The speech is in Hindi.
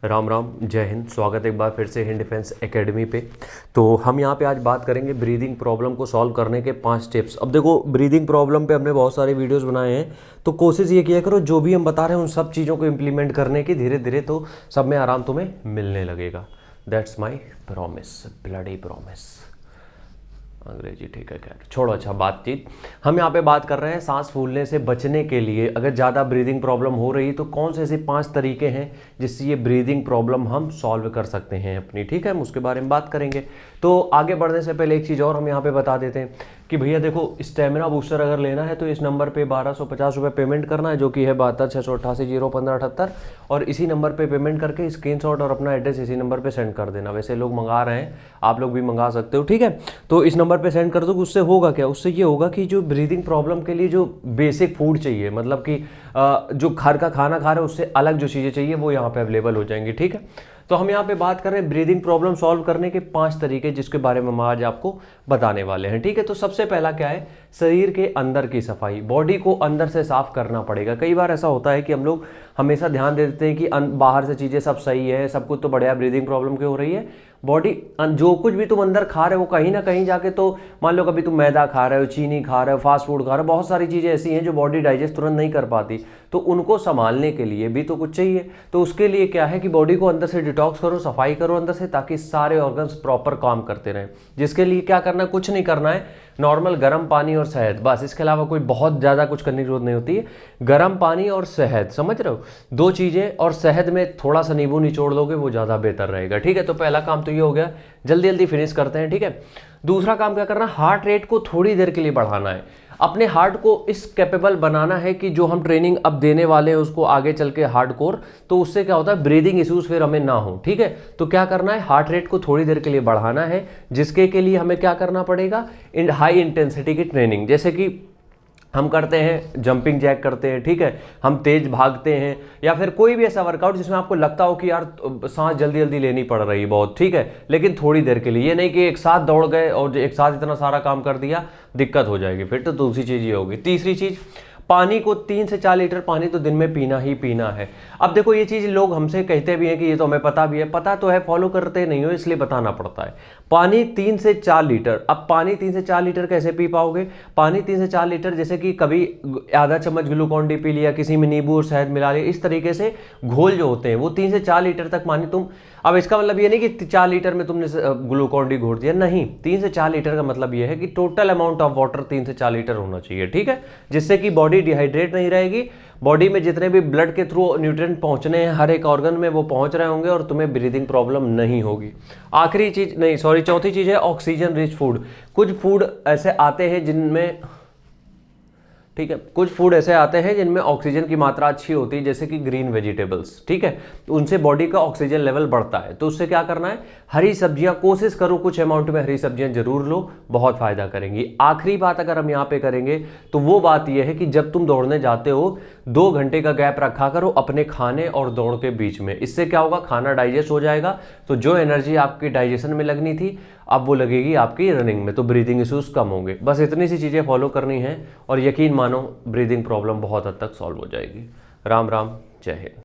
राम राम, जय हिंद। स्वागत है एक बार फिर से हिंद डिफेंस एकेडमी पे। तो हम यहाँ पे आज बात करेंगे ब्रीदिंग प्रॉब्लम को सॉल्व करने के 5 स्टेप्स। अब देखो, ब्रीदिंग प्रॉब्लम पे हमने बहुत सारे वीडियोस बनाए हैं, तो कोशिश ये किया करो जो भी हम बता रहे हैं उन सब चीज़ों को इम्प्लीमेंट करने की, धीरे धीरे तो सब में आराम तुम्हें मिलने लगेगा। That's my promise, bloody promise. अंग्रेजी ठीक है, खैर छोड़ो। अच्छा, बातचीत हम यहाँ पे बात कर रहे हैं सांस फूलने से बचने के लिए। अगर ज़्यादा ब्रीदिंग प्रॉब्लम हो रही तो कौन से ऐसे 5 तरीके हैं जिससे ये ब्रीदिंग प्रॉब्लम हम सॉल्व कर सकते हैं अपनी। ठीक है, हम उसके बारे में बात करेंगे। तो आगे बढ़ने से पहले एक चीज़ और हम यहाँ पे बता देते हैं कि भैया देखो, स्टेमिना बूस्टर अगर लेना है तो इस नंबर पे 1250 रुपये पेमेंट करना है, जो कि है 72 688 01578। और इसी नंबर पे पेमेंट करके स्क्रीनशॉट और अपना एड्रेस इसी नंबर पे सेंड कर देना। वैसे लोग मंगा रहे हैं, आप लोग भी मंगा सकते हो। ठीक है, तो इस नंबर पे सेंड कर दो। उससे होगा क्या? उससे ये होगा कि जो ब्रीदिंग प्रॉब्लम के लिए जो बेसिक फूड चाहिए, मतलब कि जो घर का खाना खा रहे हैं उससे अलग जो चीज़ें चाहिए वो यहाँ पे अवेलेबल हो जाएंगी। ठीक है, तो हम यहाँ पे बात कर रहे हैं ब्रीदिंग प्रॉब्लम सॉल्व करने के 5 तरीके, जिसके बारे में हम आज आपको बताने वाले हैं। ठीक है, तो सबसे पहला क्या है? शरीर के अंदर की सफाई। बॉडी को अंदर से साफ करना पड़ेगा। कई बार ऐसा होता है कि हम लोग हमेशा ध्यान दे देते हैं कि बाहर से चीज़ें सब सही है, सब कुछ तो बढ़िया, ब्रीदिंग प्रॉब्लम क्यों हो रही है? बॉडी जो कुछ भी तुम अंदर खा रहे हो कहीं ना कहीं जाके, तो मान लो कभी तुम मैदा खा रहे हो, चीनी खा रहे हो, फास्ट फूड खा रहे हो, बहुत सारी चीज़ें ऐसी हैं जो बॉडी डाइजेस्ट तुरंत नहीं कर पाती, तो उनको संभालने के लिए भी तो कुछ चाहिए। तो उसके लिए क्या है कि बॉडी को अंदर से डिटॉक्स करो, सफाई करो अंदर से, ताकि सारे ऑर्गन्स प्रॉपर काम करते रहें। जिसके लिए क्या करना है? कुछ नहीं करना है, नॉर्मल गर्म पानी और शहद, बस। इसके अलावा कोई बहुत ज़्यादा कुछ करने की जरूरत नहीं होती है। गर्म पानी और शहद, समझ रहे हो, 2 चीज़ें, और शहद में थोड़ा सा नींबू निचोड़ दोगे वो ज़्यादा बेहतर रहेगा। ठीक है, तो पहला काम तो ये हो गया, जल्दी जल्दी फिनिश करते हैं। ठीक है, दूसरा काम क्या करना? हार्ट रेट को थोड़ी देर के लिए बढ़ाना है। अपने हार्ट को इस कैपेबल बनाना है कि जो हम ट्रेनिंग अब देने वाले हैं उसको आगे चल के हार्डकोर, तो उससे क्या होता है, ब्रीदिंग इश्यूज फिर हमें ना हो। ठीक है, तो क्या करना है? हार्ट रेट को थोड़ी देर के लिए बढ़ाना है, जिसके के लिए हमें क्या करना पड़ेगा? हाई इंटेंसिटी की ट्रेनिंग, जैसे कि हम करते हैं, जंपिंग जैक करते हैं। ठीक है, हम तेज भागते हैं, या फिर कोई भी ऐसा वर्कआउट जिसमें आपको लगता हो कि यार सांस जल्दी जल्दी लेनी पड़ रही है बहुत, ठीक है, लेकिन थोड़ी देर के लिए। ये नहीं कि एक साथ दौड़ गए और एक साथ इतना सारा काम कर दिया, दिक्कत हो जाएगी फिर। तो दूसरी चीज़ ये होगी। तीसरी चीज़, पानी को 3 से 4 लीटर पानी तो दिन में पीना ही पीना है। अब देखो, ये चीज़ लोग हमसे कहते भी हैं कि ये तो हमें पता भी है, पता तो है, फॉलो करते नहीं हो, इसलिए बताना पड़ता है। पानी 3 से 4 लीटर। अब पानी 3 से 4 लीटर कैसे पी पाओगे? पानी 3 से 4 लीटर, जैसे कि कभी आधा चम्मच ग्लूकॉन डी पी लिया, किसी में नींबू और शहद मिला लिया, इस तरीके से घोल जो होते हैं वो 3 से 4 लीटर तक पानी तुम। अब इसका मतलब ये नहीं कि 4 लीटर में तुमने ग्लूकॉन डी घोल दिया, नहीं। 3 से 4 लीटर का मतलब ये है कि टोटल अमाउंट ऑफ वाटर 3 से 4 लीटर होना चाहिए। ठीक है, जिससे कि बॉडी डिहाइड्रेट नहीं रहेगी, बॉडी में जितने भी ब्लड के थ्रू न्यूट्रिएंट पहुंचने हैं हर एक ऑर्गन में वो पहुंच रहे होंगे, और तुम्हें ब्रीदिंग प्रॉब्लम नहीं होगी। आखिरी चीज नहीं, सॉरी, चौथी चीज है ऑक्सीजन रिच फूड। कुछ फूड ऐसे आते हैं जिनमें, ठीक है, कुछ फूड ऐसे आते हैं जिनमें ऑक्सीजन की मात्रा अच्छी होती है, जैसे कि ग्रीन वेजिटेबल्स। ठीक है, तो उनसे बॉडी का ऑक्सीजन लेवल बढ़ता है। तो उससे क्या करना है? हरी सब्जियां कोशिश करो, कुछ अमाउंट में हरी सब्जियां जरूर लो, बहुत फायदा करेंगी। आखिरी बात अगर हम यहाँ पे करेंगे तो वो बात यह है कि जब तुम दौड़ने जाते हो 2 घंटे का गैप रखा करो अपने खाने और दौड़ के बीच में। इससे क्या होगा? खाना डाइजेस्ट हो जाएगा, तो जो एनर्जी आपकी डाइजेशन में लगनी थी अब वो लगेगी आपकी रनिंग में, तो ब्रीदिंग इश्यूज कम होंगे। बस इतनी सी चीज़ें फॉलो करनी है और यकीन मानो ब्रीदिंग प्रॉब्लम बहुत हद तक सॉल्व हो जाएगी। राम राम, जय हिंद।